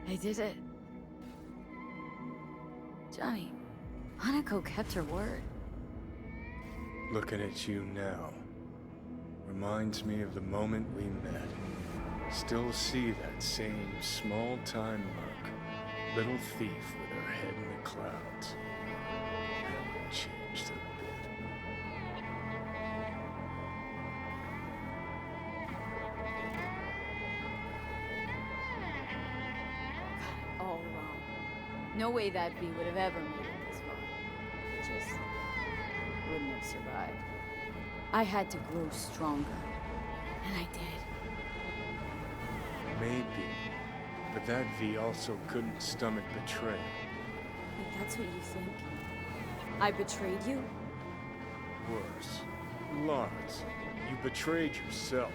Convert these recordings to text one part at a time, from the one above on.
I did it. Johnny, Hanako kept her word. Looking at you now reminds me of the moment we met. Still see that same small-time merc, little thief with her head in the clouds. Haven't changed a bit. All wrong. No way that V would have ever made it this far. It just wouldn't have survived. I had to grow stronger, and I did. Maybe, but that V also couldn't stomach betrayal. Wait, that's what you think? I betrayed you? Worse. Lars, you betrayed yourself.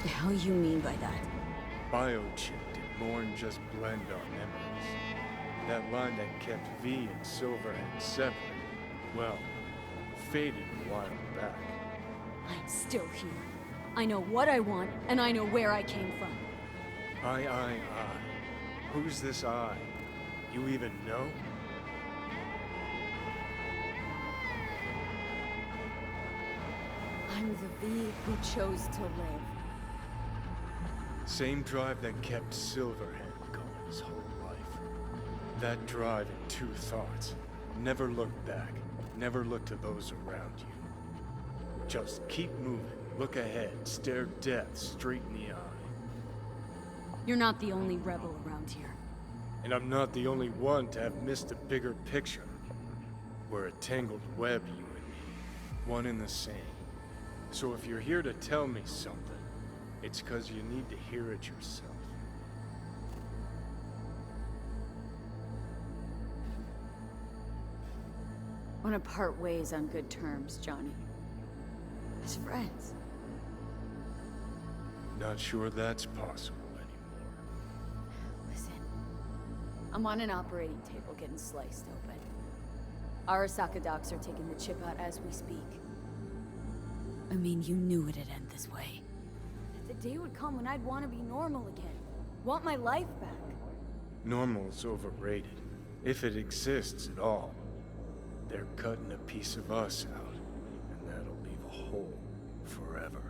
The hell you mean by that? Biochip did more than just blend our memories. That line that kept V and Silverhand separate, well, faded a while back. I'm still here. I know what I want, and I know where I came from. I. Who's this I? You even know? I'm the V who chose to live. Same drive that kept Silverhand going his whole life. That drive and two thoughts. Never look back. Never look to those around you. Just keep moving. Look ahead. Stare death straight in the eye. You're not the only rebel around here. And I'm not the only one to have missed a bigger picture. We're a tangled web, you and me. One and the same. So if you're here to tell me something, it's because you need to hear it yourself. Want to part ways on good terms, Johnny. As friends. Not sure that's possible anymore. Listen. I'm on an operating table getting sliced open. Arasaka docs are taking the chip out as we speak. I mean, you knew it'd end this way. That the day would come when I'd want to be normal again. Want my life back. Normal's overrated. If it exists at all. They're cutting a piece of us out, and that'll leave a hole forever.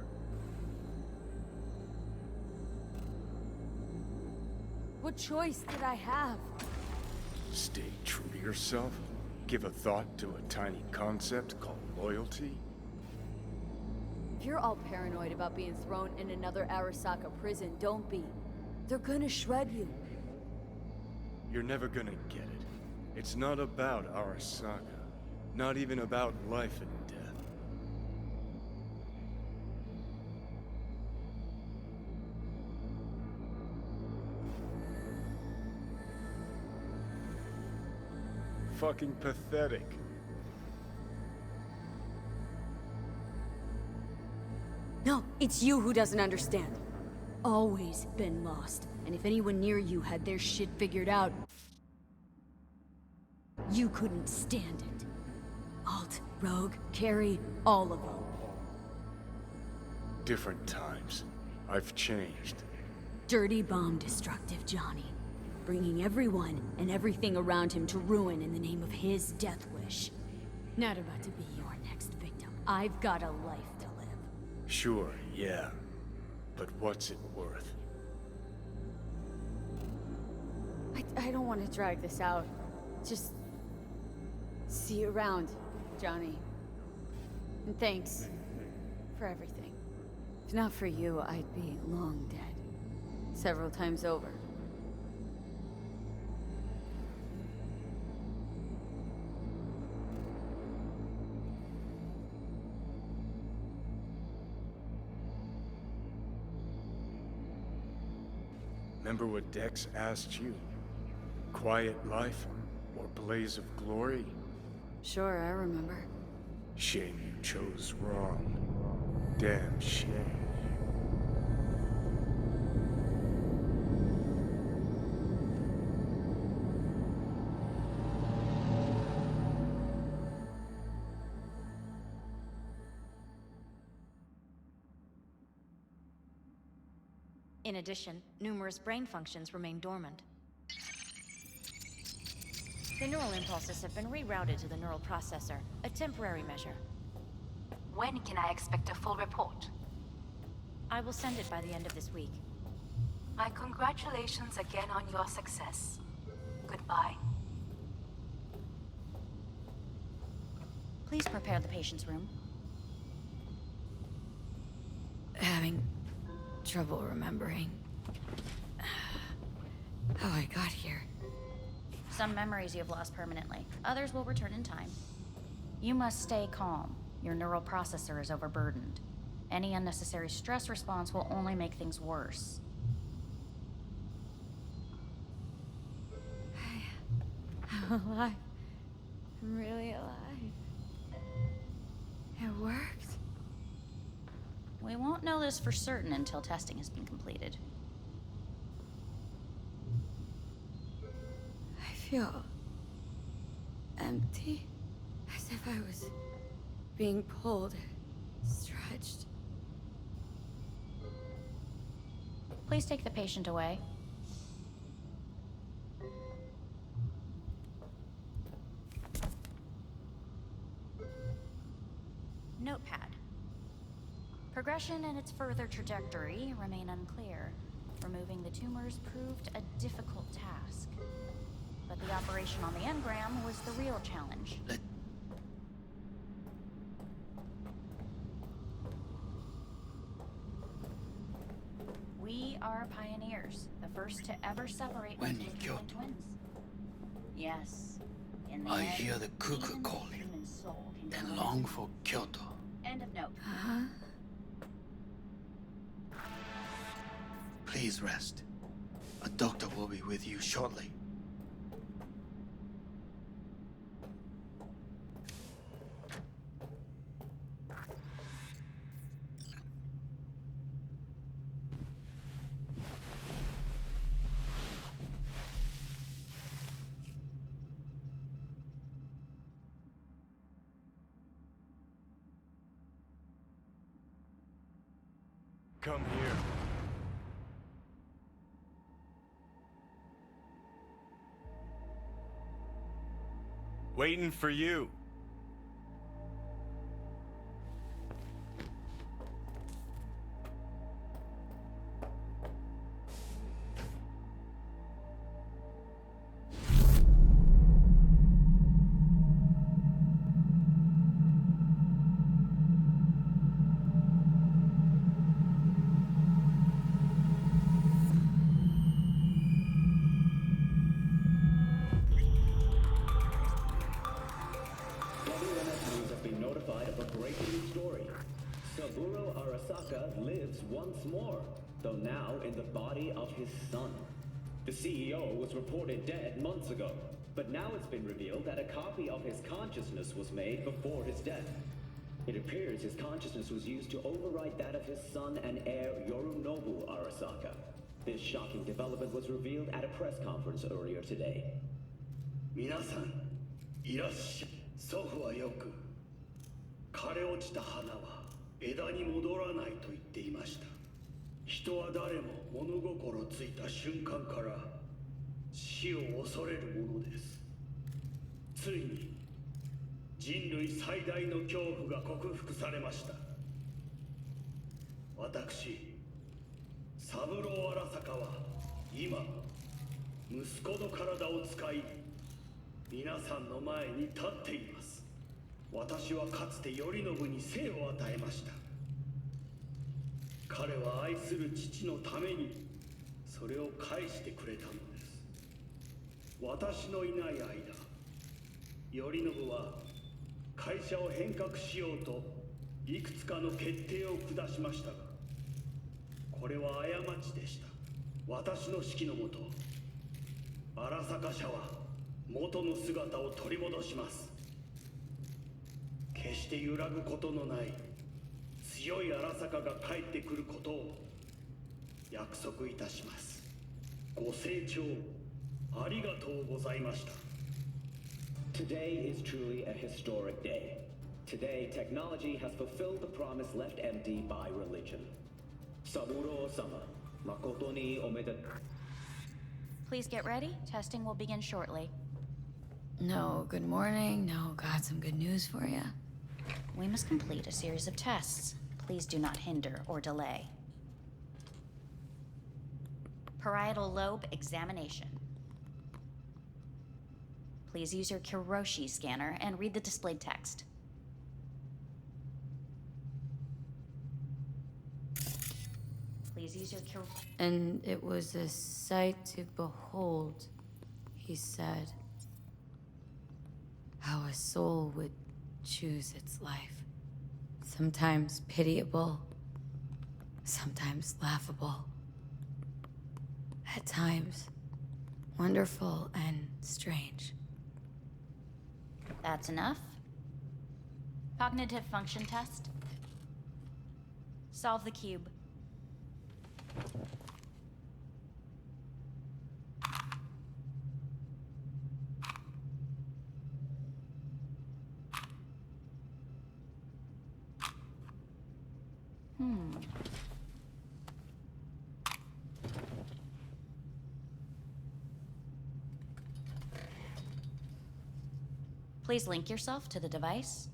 What choice did I have? Stay true to yourself? Give a thought to a tiny concept called loyalty? If you're all paranoid about being thrown in another Arasaka prison, don't be. They're gonna shred you. You're never gonna get it. It's not about Arasaka. Not even about life and death. Fucking pathetic. No, it's you who doesn't understand. Always been lost. And if anyone near you had their shit figured out, you couldn't stand it. Alt, Rogue, Carrie, all of them. Different times. I've changed. Dirty bomb destructive Johnny. Bringing everyone and everything around him to ruin in the name of his death wish. Not about to be your next victim. I've got a life to live. Sure, yeah. But what's it worth? I don't want to drag this out. Just see you around, Johnny. And thanks for everything. If not for you, I'd be long dead. Several times over. Remember what Dex asked you? Quiet life or blaze of glory? Sure, I remember. Shame you chose wrong. Damn shame. In addition, numerous brain functions remain dormant. The neural impulses have been rerouted to the neural processor, a temporary measure. When can I expect a full report? I will send it by the end of this week. My congratulations again on your success. Goodbye. Please prepare the patient's room. Having trouble remembering how I got here. Some memories you have lost permanently. Others will return in time. You must stay calm. Your neural processor is overburdened. Any unnecessary stress response will only make things worse. I'm alive. I'm really alive. It worked. We won't know this for certain until testing has been completed. I feel empty, as if I was being pulled, stretched. Please take the patient away. Notepad. Progression and its further trajectory remain unclear. Removing the tumors proved a difficult task. But the operation on the engram was the real challenge. We are pioneers, the first to ever separate When into in human Kyoto? twins. Yes. In the I end, hear the cuckoo even calling human soul can and go long missing. for Kyoto. End of note. Huh? Please rest. A doctor will be with you shortly. Come here. Waiting for you. Have been notified of a breaking story. Saburo Arasaka lives once more, though now in the body of his son. The CEO was reported dead months ago, but now it's been revealed that a copy of his consciousness was made before his death. It appears his consciousness was used to overwrite that of his son and heir Yorinobu Arasaka. This shocking development was revealed at a press conference earlier today. 皆さん、いらっしゃい。祖父はよく、枯れ落ちた花は枝に戻らないと言っていました。人は誰も物心ついた瞬間から死を恐れるものです。ついに人類最大の恐怖が克服されました。私、三郎荒坂は今、息子の体を使い、皆さんの前に立っています。私はかつて頼信に生を与えました。彼は愛する父のためにそれを返してくれたのです。私のいない間、頼信は会社を変革しようといくつかの決定を下しましたが、これは過ちでした。私の指揮のもと、荒坂社は元の姿を取り戻します。決して揺らぐことのない強い荒坂が帰ってくることを約束いたします。ご清聴ありがとうございました。 Today is truly a historic day. Today, technology has fulfilled the promise left empty by religion. Saburo Osama, 誠におめでとう。 Please get ready. Testing will begin shortly. No, good morning. No, got some good news for you. We must complete a series of tests. Please do not hinder or delay. Parietal lobe examination. Please use your Kiroshi scanner and read the displayed text. Please use your And it was a sight to behold, he said. How a soul would choose its life. Sometimes pitiable, sometimes laughable. At times, wonderful and strange. That's enough. Cognitive function test. Solve the cube. Please link yourself to the device.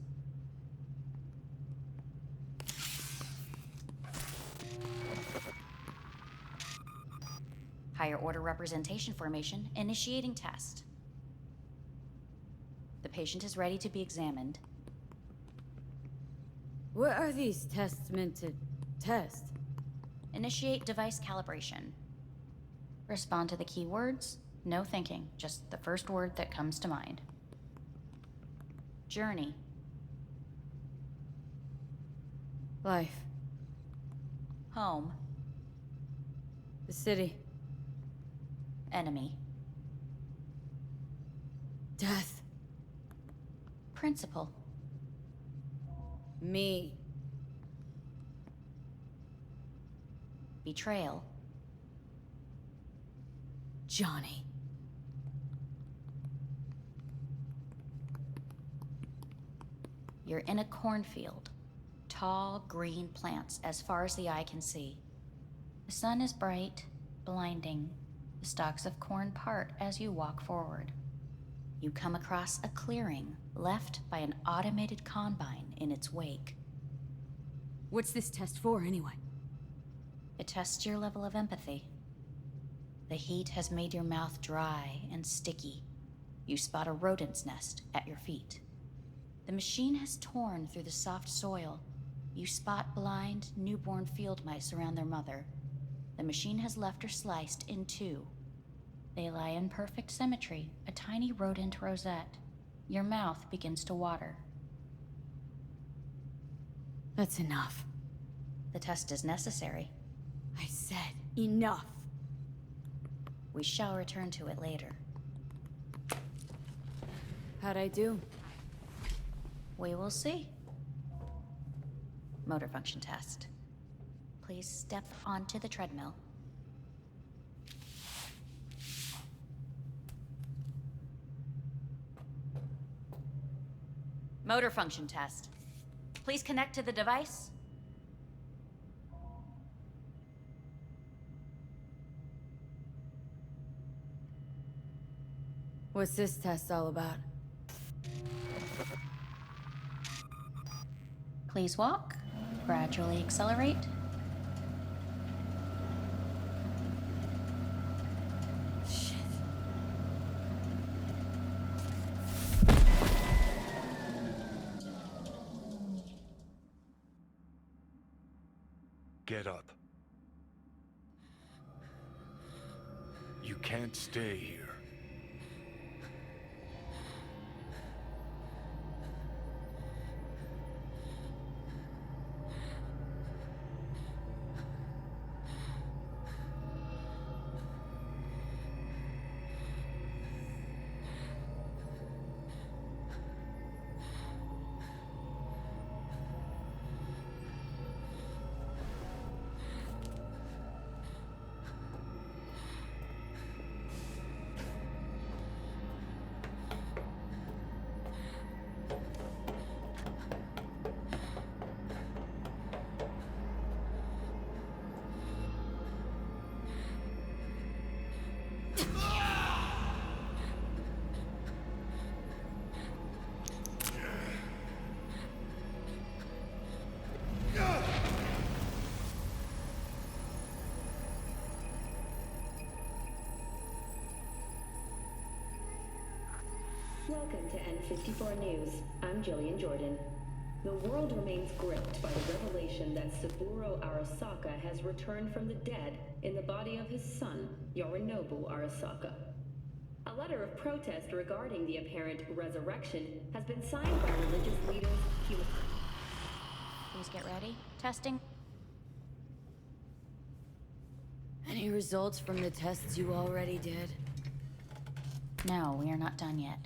Higher order representation formation, initiating test. The patient is ready to be examined. What are these tests meant to test? Initiate device calibration. Respond to the keywords. No thinking, just the first word that comes to mind. Journey. Life. Home. The city. Enemy. Death. Principal. Me. Betrayal. Johnny. You're in a cornfield. Tall, green plants as far as the eye can see. The sun is bright, blinding. The stalks of corn part as you walk forward. You come across a clearing left by an automated combine in its wake. What's this test for, anyway? It tests your level of empathy. The heat has made your mouth dry and sticky. You spot a rodent's nest at your feet. The machine has torn through the soft soil. You spot blind, newborn field mice around their mother. The machine has left her sliced in two. They lie in perfect symmetry, a tiny rodent rosette. Your mouth begins to water. That's enough. The test is necessary. I said enough. We shall return to it later. How'd I do? We will see. Motor function test. Please step onto the treadmill. Motor function test. Please connect to the device. What's this test all about? Please walk. Gradually accelerate. Shit. Get up. You can't stay here. Welcome to N54 News. I'm Jillian Jordan. The world remains gripped by the revelation that Saburo Arasaka has returned from the dead in the body of his son, Yorinobu Arasaka. A letter of protest regarding the apparent resurrection has been signed by religious leaders, Please get ready. Testing. Any results from the tests you already did? No, we are not done yet.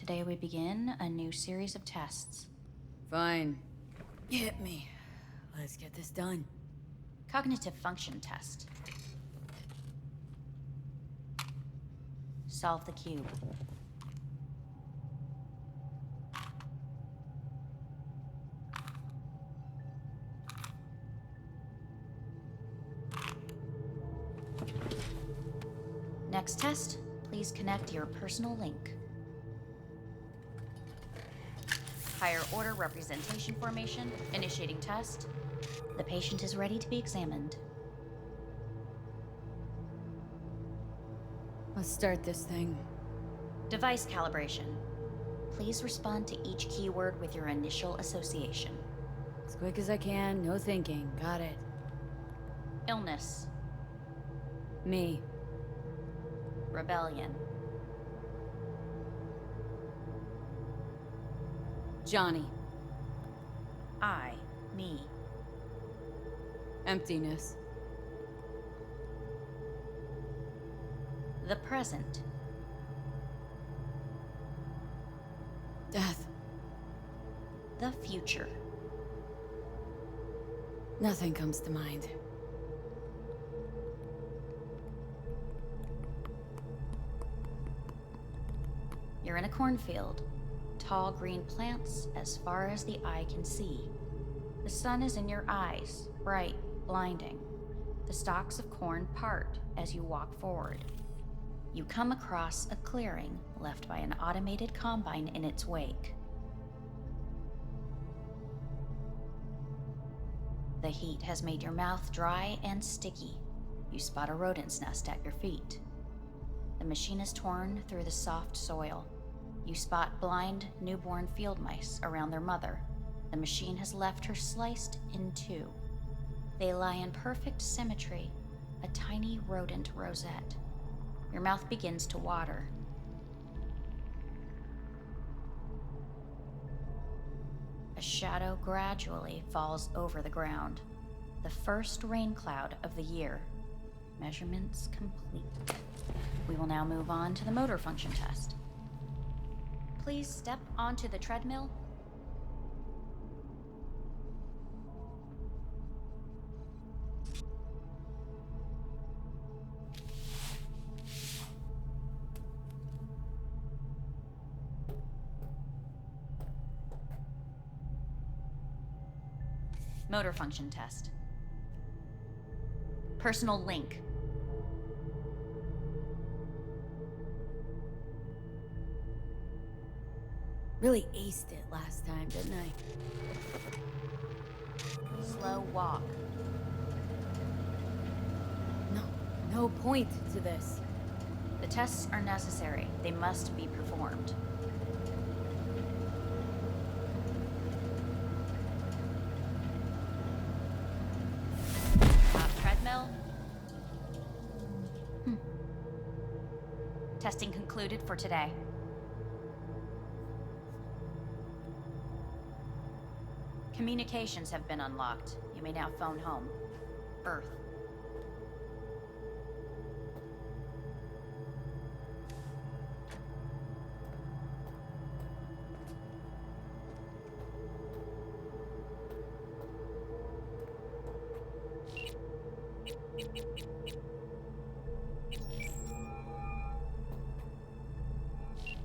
Today we begin a new series of tests. Fine. Hit me. Let's get this done. Cognitive function test. Solve the cube. Next test, please connect your personal link. Higher order representation formation, initiating test. The patient is ready to be examined. Let's start this thing. Device calibration. Please respond to each keyword with your initial association. As quick as I can, no thinking. Got it. Illness. Me. Rebellion. Johnny. I. Me. Emptiness. The present. Death. The future. Nothing comes to mind. You're in a cornfield. Tall green plants as far as the eye can see. The sun is in your eyes, bright, blinding. The stalks of corn part as you walk forward. You come across a clearing left by an automated combine in its wake. The heat has made your mouth dry and sticky. You spot a rodent's nest at your feet. The machine is torn through the soft soil. You spot blind, newborn field mice around their mother. The machine has left her sliced in two. They lie in perfect symmetry, a tiny rodent rosette. Your mouth begins to water. A shadow gradually falls over the ground. The first rain cloud of the year. Measurements complete. We will now move on to the motor function test. Please step onto the treadmill. Motor function test. Personal link. Really aced it last time, didn't I? Slow walk. No point to this. The tests are necessary. They must be performed. Treadmill. Testing concluded for today. Communications have been unlocked. You may now phone home. Earth.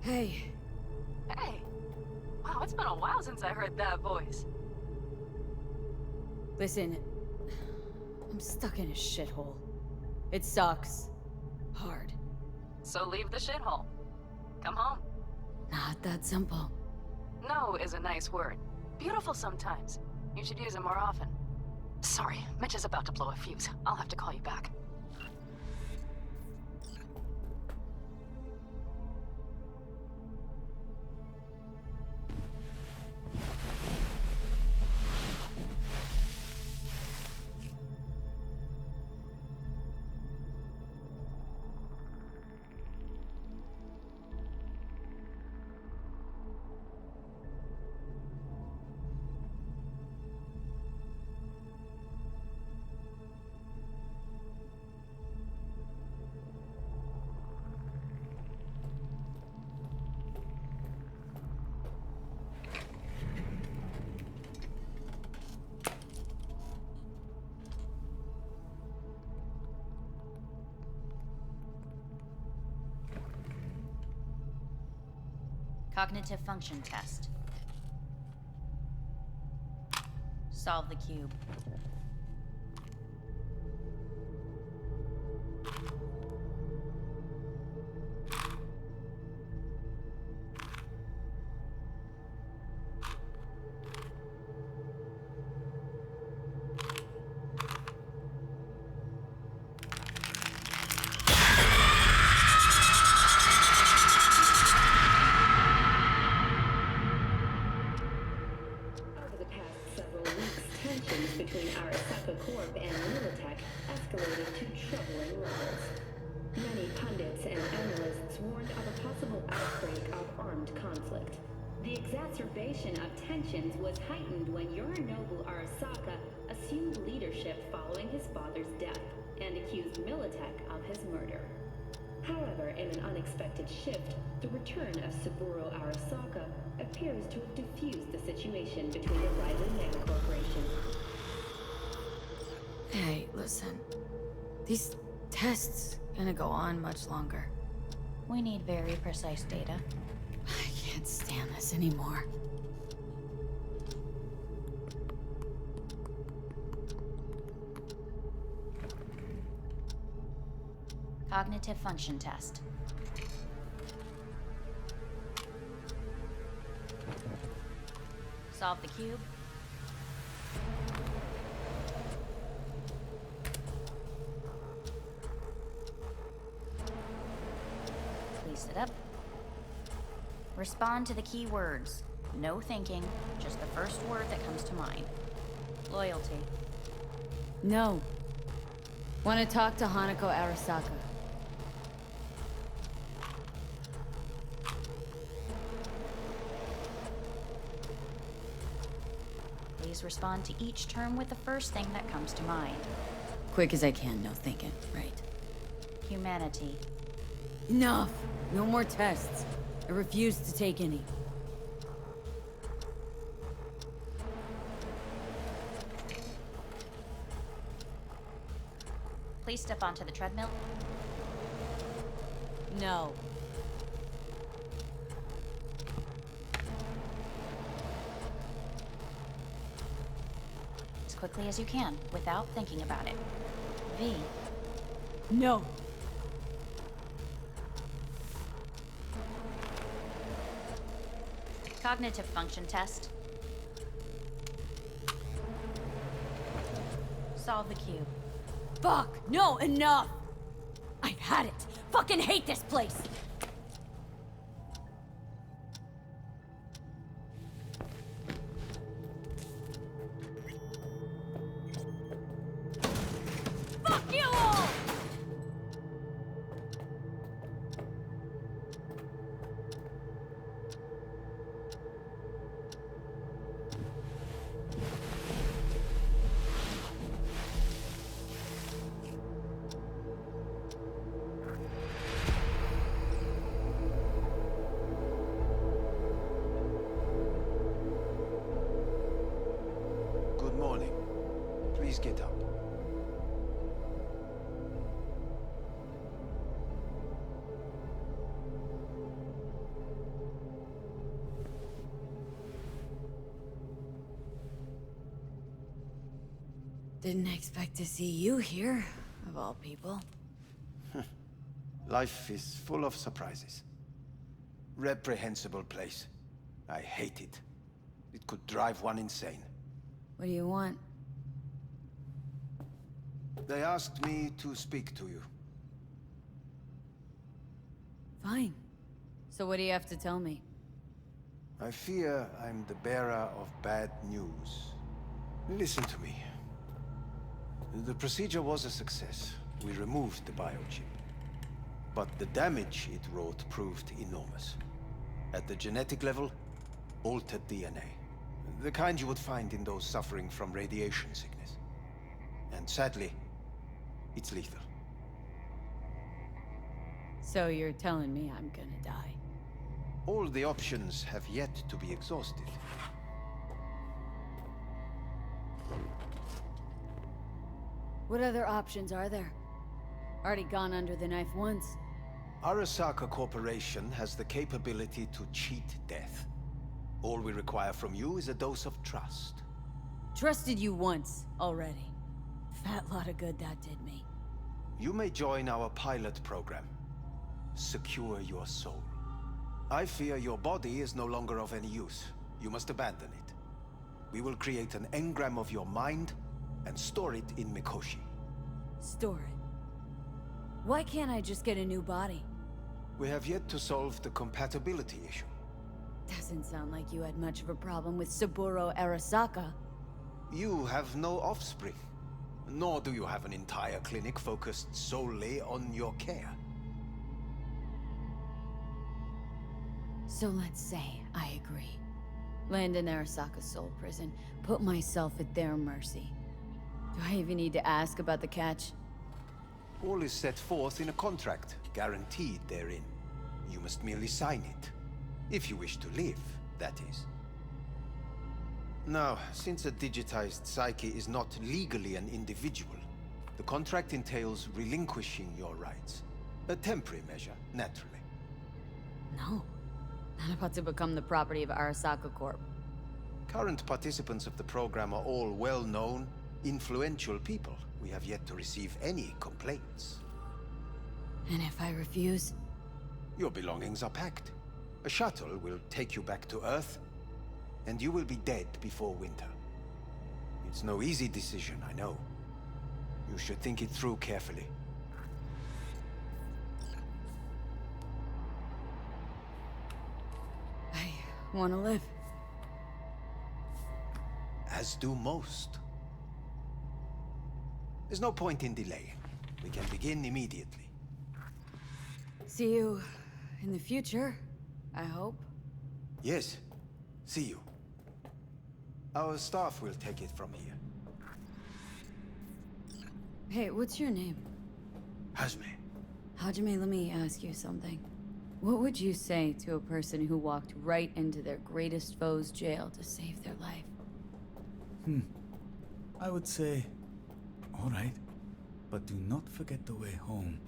Hey. Hey. Wow, it's been a while since I heard that voice. Listen, I'm stuck in a shithole. It sucks. Hard. So leave the shithole. Come home. Not that simple. No is a nice word. Beautiful sometimes. You should use it more often. Sorry, Mitch is about to blow a fuse. I'll have to call you back. Cognitive function test. Solve the cube. Over the past several weeks, tensions between Arasaka Corp and Militech escalated to troubling levels. Many pundits and analysts warned of a possible outbreak of armed conflict. The exacerbation of tensions was heightened when Yorinobu Arasaka assumed leadership following his father's death and accused Militech of his murder. However, in an unexpected shift, the return of Saburo Arasaka appears to have diffused the situation between the rival megacorporation. Hey, listen. These tests gonna go on much longer. We need very precise data. I can't stand this anymore. Cognitive function test. Solve the cube. Please sit up. Respond to the key words. No thinking, just the first word that comes to mind. Loyalty. No. Want to talk to Hanako Arasaka. Please respond to each term with the first thing that comes to mind. Quick as I can, no thinking, right? Humanity. Enough! No more tests. I refuse to take any. Please step onto the treadmill. No. As quickly as you can, without thinking about it. V. No. Cognitive function test. Solve the cube. Fuck! No, enough! I've had it! Fucking hate this place! Fuck you all! Good morning. Please get up. Didn't expect to see you here, of all people. Life is full of surprises. Reprehensible place. I hate it. It could drive one insane. What do you want? They asked me to speak to you. Fine. So what do you have to tell me? I fear I'm the bearer of bad news. Listen to me. The procedure was a success. We removed the biochip. But the damage it wrought proved enormous. At the genetic level, altered DNA. The kind you would find in those suffering from radiation sickness. And sadly, it's lethal. So you're telling me I'm gonna die? All the options have yet to be exhausted. What other options are there? Already gone under the knife once. Arasaka Corporation has the capability to cheat death. All we require from you is a dose of trust. Trusted you once, already. Fat lot of good that did me. You may join our pilot program. Secure your soul. I fear your body is no longer of any use. You must abandon it. We will create an engram of your mind and store it in Mikoshi. Store it. Why can't I just get a new body? We have yet to solve the compatibility issue. Doesn't sound like you had much of a problem with Saburo Arasaka. You have no offspring, nor do you have an entire clinic focused solely on your care. So let's say I agree. Land in Arasaka's soul prison, put myself at their mercy. Do I even need to ask about the catch? All is set forth in a contract, guaranteed therein. You must merely sign it. If you wish to live, that is. Now, since a digitized psyche is not legally an individual, the contract entails relinquishing your rights. A temporary measure, naturally. No. Not about to become the property of Arasaka Corp. Current participants of the program are all well-known, influential people. We have yet to receive any complaints. And if I refuse? Your belongings are packed. A shuttle will take you back to Earth, and you will be dead before winter. It's no easy decision, I know. You should think it through carefully. I want to live. As do most. There's no point in delaying. We can begin immediately. See you in the future, I hope. Yes. See you. Our staff will take it from here. Hey, what's your name? Hajime. Hajime, let me ask you something. What would you say to a person who walked right into their greatest foe's jail to save their life? I would say, all right, but do not forget the way home.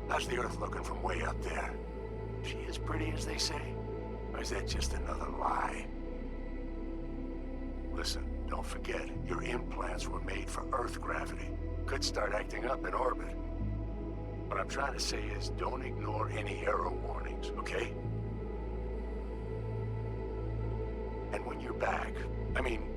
How's the Earth looking from way up there? pretty as they say? Or is that just another lie? Listen, don't forget, your implants were made for Earth gravity. Could start acting up in orbit. What I'm trying to say is, don't ignore any error warnings, okay? And when you're back, I mean,